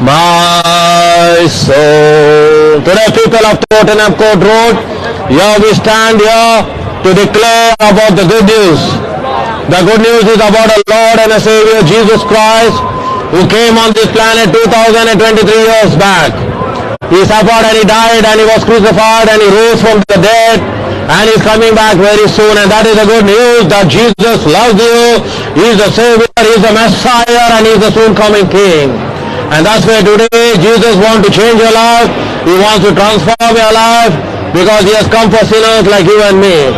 my soul. Today, people of Tottenham Court Road, here we stand here to declare about the good news. The good news is about our Lord and our Savior Jesus Christ, who came on this planet 2023 years back. He suffered and he died and he was crucified and he rose from the dead and he's coming back very soon. And that is the good news, that Jesus loves you. He is the Savior, he is the Messiah, and he is the soon coming King. And that's why today Jesus wants to change your life. He wants to transform your life because he has come for sinners like you and me.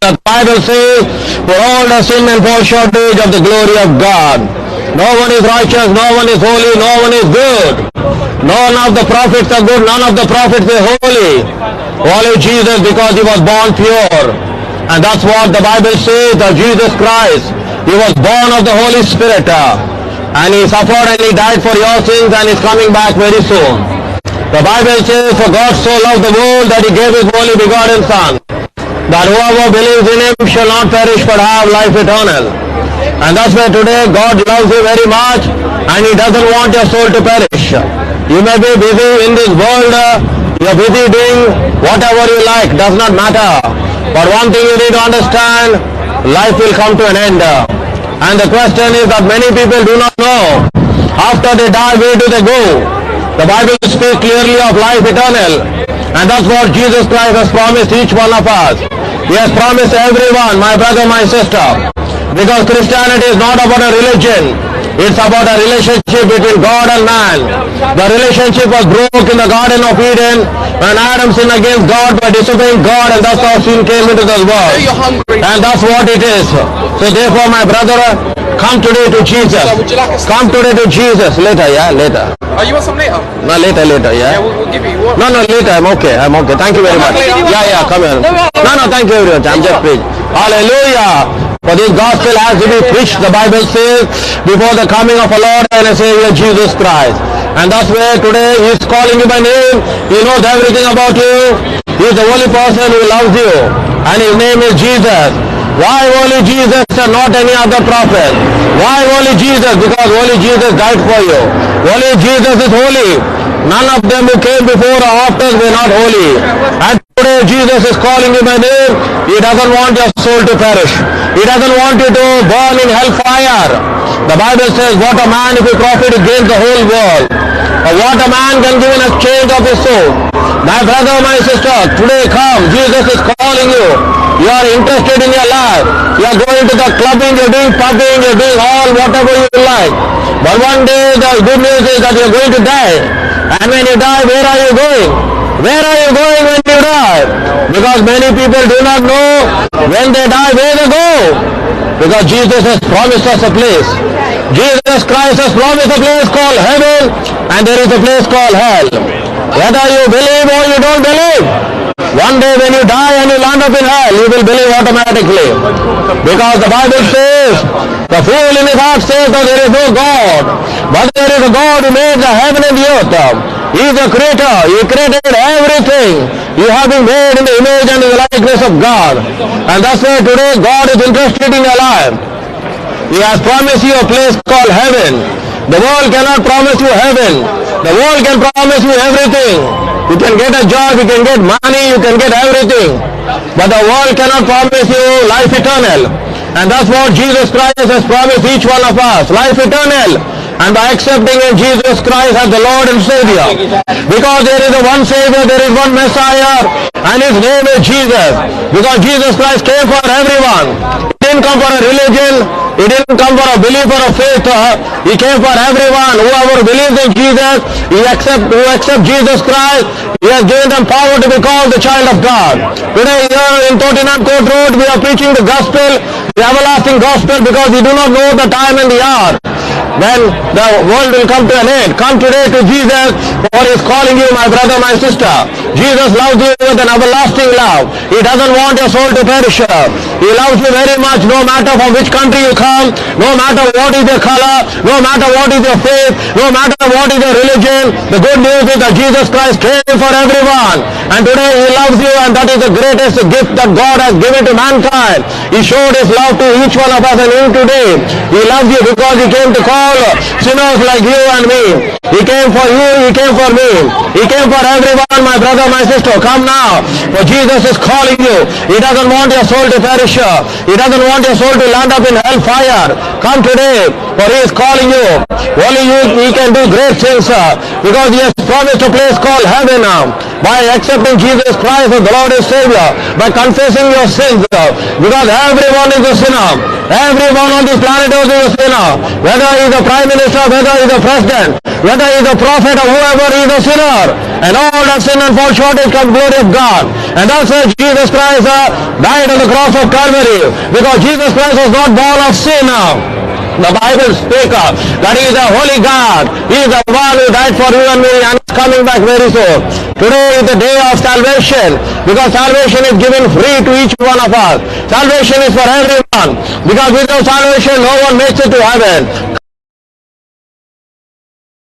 The Bible says, for all the sin and fall shortage of the glory of God. No one is righteous, no one is holy, no one is good. None of the prophets are good, none of the prophets are holy. Only Jesus, because he was born pure. And that's what the Bible says, that Jesus Christ, he was born of the Holy Spirit. And he suffered and he died for your sins and is coming back very soon. The Bible says, for God so loved the world that he gave his only begotten Son, that whoever believes in him shall not perish but have life eternal. And that's why today God loves you very much and he doesn't want your soul to perish. You may be busy in this world, you're busy doing whatever you like, does not matter. But one thing you need to understand, life will come to an end. And the question is that many people do not know, after they die, where do they go? The Bible speaks clearly of life eternal. And that's what Jesus Christ has promised each one of us. He has promised everyone, my brother, my sister. Because Christianity is not about a religion. It's about a relationship between God and man. The relationship was broke in the Garden of Eden when Adam sinned against God by disobeying God, and that's how sin came into this world. And that's what it is. So therefore, my brother, come today to Jesus. Come today to Jesus. Later, yeah, later. Oh, you want some later? No, later, yeah. Yeah, we'll give you. No, later, I'm okay. Thank you very much. Yeah, come here. No, thank you very much. I'm just preaching. Hallelujah. For this gospel has to be preached, the Bible says, before the coming of our Lord and our Savior Jesus Christ. And that's where today he is calling you by name. He knows everything about you. He is the only person who loves you. And his name is Jesus. Why only Jesus and not any other prophet? Why only Jesus? Because only Jesus died for you. Only Jesus is holy. None of them who came before or after were not holy. And today Jesus is calling you by name. He doesn't want your soul to perish. He doesn't want you to burn in hellfire. The Bible says, what a man if he profit gains the whole world. Or what a man can give in exchange of his soul. My brother, my sister, today come. Jesus is calling you. You are interested in your life. You are going to the clubbing, you are doing pubbing, you are doing all whatever you like. But one day the good news is that you are going to die. And when you die, where are you going? Where are you going when you die? Because many people do not know when they die where they go. Because Jesus has promised us a place. Jesus Christ has promised a place called heaven and there is a place called hell. Whether you believe or you don't believe, one day when you die and you land up in hell, you will believe automatically. Because the Bible says, the fool in his heart says that there is no God. But there is a God who made the heaven and the earth. He is the creator. He created everything. You have been made in the image and in the likeness of God. And that's why today God is interested in your life. He has promised you a place called heaven. The world cannot promise you heaven. The world can promise you everything. You can get a job, you can get money, you can get everything. But the world cannot promise you life eternal. And that's what Jesus Christ has promised each one of us. Life eternal. And by accepting in Jesus Christ as the Lord and Savior. Because there is a one Savior, there is one Messiah, and his name is Jesus. Because Jesus Christ came for everyone. He didn't come for a religion. He didn't come for a belief or a faith. He came for everyone. Whoever believes in Jesus, who accept Jesus Christ, he has given them power to be called the child of God. Today here in Tottenham Court Road, we are preaching the gospel, the everlasting gospel, because we do not know the time and the hour when the world will come to an end. Come today to Jesus, for he is calling you, my brother, my sister. Jesus loves you with an everlasting love. He doesn't want your soul to perish. He loves you very much, no matter from which country you come, no matter what is your color, no matter what is your faith, no matter what is your religion. The good news is that Jesus Christ came for everyone. And today He loves you, and that is the greatest gift that God has given to mankind. He showed His love to each one of us, and even today He loves you because He came to call sinners like you and me. He came for you, He came for me. He came for everyone, my brother, my sister. Come now, for Jesus is calling you. He doesn't want your soul to perish. He doesn't want your soul to land up in hellfire. Come today, for He is calling you. Only He can do great things, because He has promised a place called heaven. By accepting Jesus Christ as the Lord and Savior, by confessing your sins, because everyone is a sinner. Everyone on this planet Earth is a sinner. Whether he is a prime minister, whether he is a president, whether he is a prophet or whoever, he is a sinner. And all that sin and fall short of the glory of God. And that's why Jesus Christ died on the cross of Calvary, because Jesus Christ was not born of sin. The Bible speaks that He is a holy God. He is the one who died for you and me, and is coming back very soon. Today is the day of salvation, because salvation is given free to each one of us. Salvation is for everyone, because without salvation no one makes it to heaven.